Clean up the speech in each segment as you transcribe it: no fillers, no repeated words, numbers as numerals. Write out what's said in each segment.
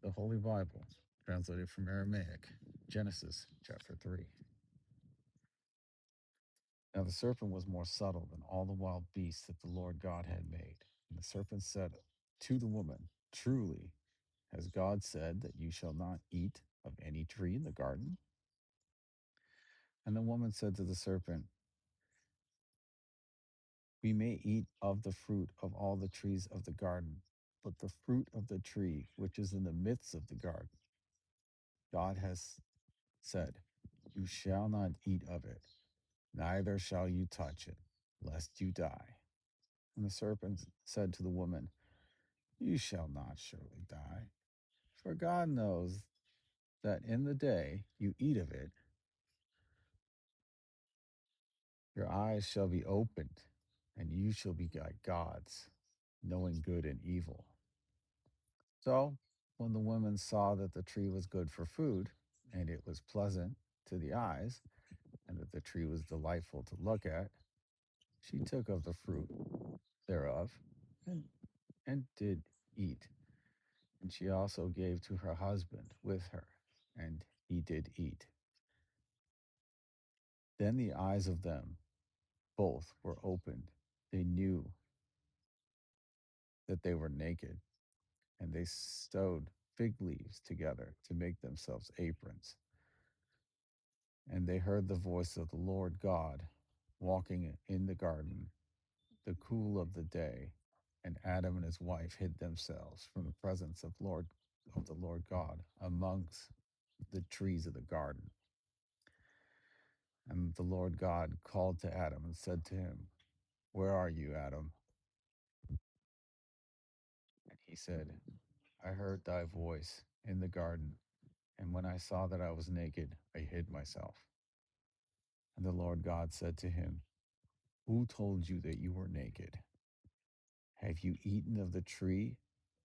The Holy Bible, translated from Aramaic, Genesis chapter 3. Now the serpent was more subtle than all the wild beasts that the Lord God had made. And the serpent said to the woman, truly, has God said that you shall not eat of any tree in the garden? And the woman said to the serpent, we may eat of the fruit of all the trees of the garden, but the fruit of the tree which is in the midst of the garden, God has said, you shall not eat of it, neither shall you touch it, lest you die. And the serpent said to the woman, you shall not surely die, for God knows that in the day you eat of it, your eyes shall be opened, and you shall be like gods, knowing good and evil. So when the woman saw that the tree was good for food, and it was pleasant to the eyes, and that the tree was delightful to look at, she took of the fruit thereof and, and did eat. And she also gave to her husband with her, and he did eat. Then the eyes of them both were opened. They knew that they were naked, and they sewed fig leaves together to make themselves aprons. And they heard the voice of the Lord God walking in the garden, the cool of the day. And Adam and his wife hid themselves from the presence of the Lord God amongst the trees of the garden. And the Lord God called to Adam and said to him, where are you, Adam? And he said, I heard thy voice in the garden, and when I saw that I was naked, I hid myself. And the Lord God said to him, who told you that you were naked? Have you eaten of the tree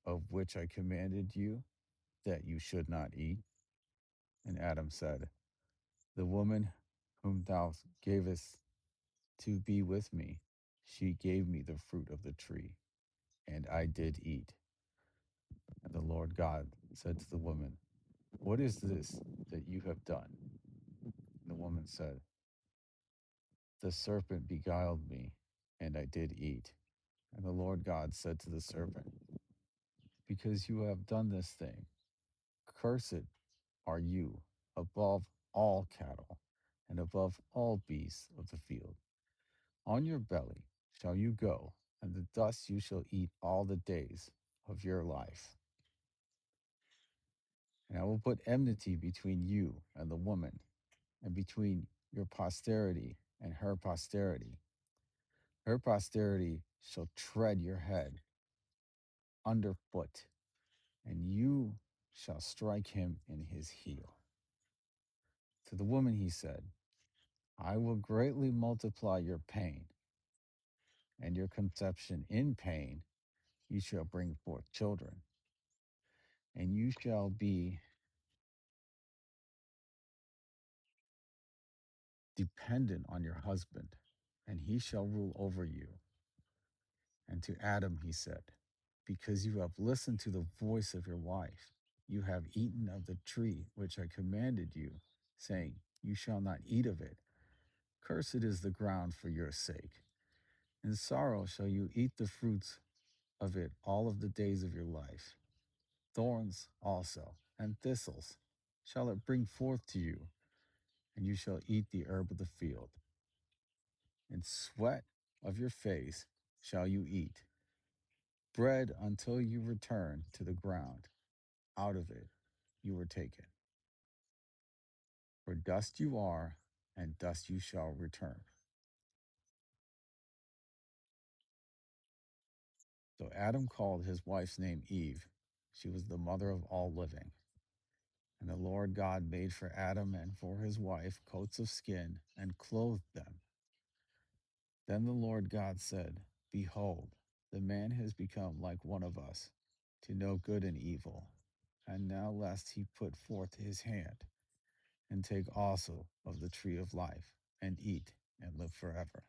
of which I commanded you that you should not eat? And Adam said, the woman whom thou gavest to be with me, she gave me the fruit of the tree, and I did eat. And the Lord God said to the woman, what is this that you have done? And the woman said, the serpent beguiled me, and I did eat. And the Lord God said to the serpent, because you have done this thing, cursed are you above all cattle and above all beasts of the field. On your belly shall you go, and the dust you shall eat all the days of your life. And I will put enmity between you and the woman, and between your posterity and her posterity. Her posterity shall tread your head underfoot, and you shall strike him in his heel. To the woman he said, I will greatly multiply your pain, and your conception in pain you shall bring forth children, and you shall be dependent on your husband, and he shall rule over you. And to Adam he said, because you have listened to the voice of your wife, you have eaten of the tree which I commanded you, saying, you shall not eat of it. Cursed is the ground for your sake. In sorrow shall you eat the fruits of it all of the days of your life. Thorns also and thistles shall it bring forth to you, and you shall eat the herb of the field. In sweat of your face shall you eat bread until you return to the ground. Out of it you were taken. For dust you are, and dust you shall return. So Adam called his wife's name Eve. She was the mother of all living. And the Lord God made for Adam and for his wife coats of skin and clothed them. Then the Lord God said, behold, the man has become like one of us, to know good and evil. And now lest he put forth his hand, and take also of the tree of life, and eat, and live forever.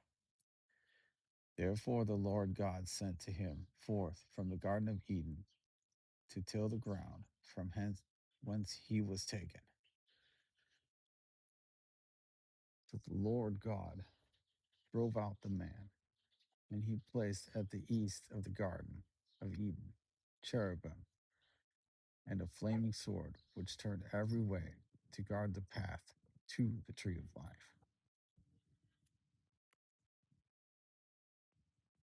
Therefore the Lord God sent to him forth from the Garden of Eden to till the ground, from hence whence he was taken. So the Lord God drove out the man, and he placed at the east of the Garden of Eden cherubim and a flaming sword which turned every way to guard the path to the tree of life.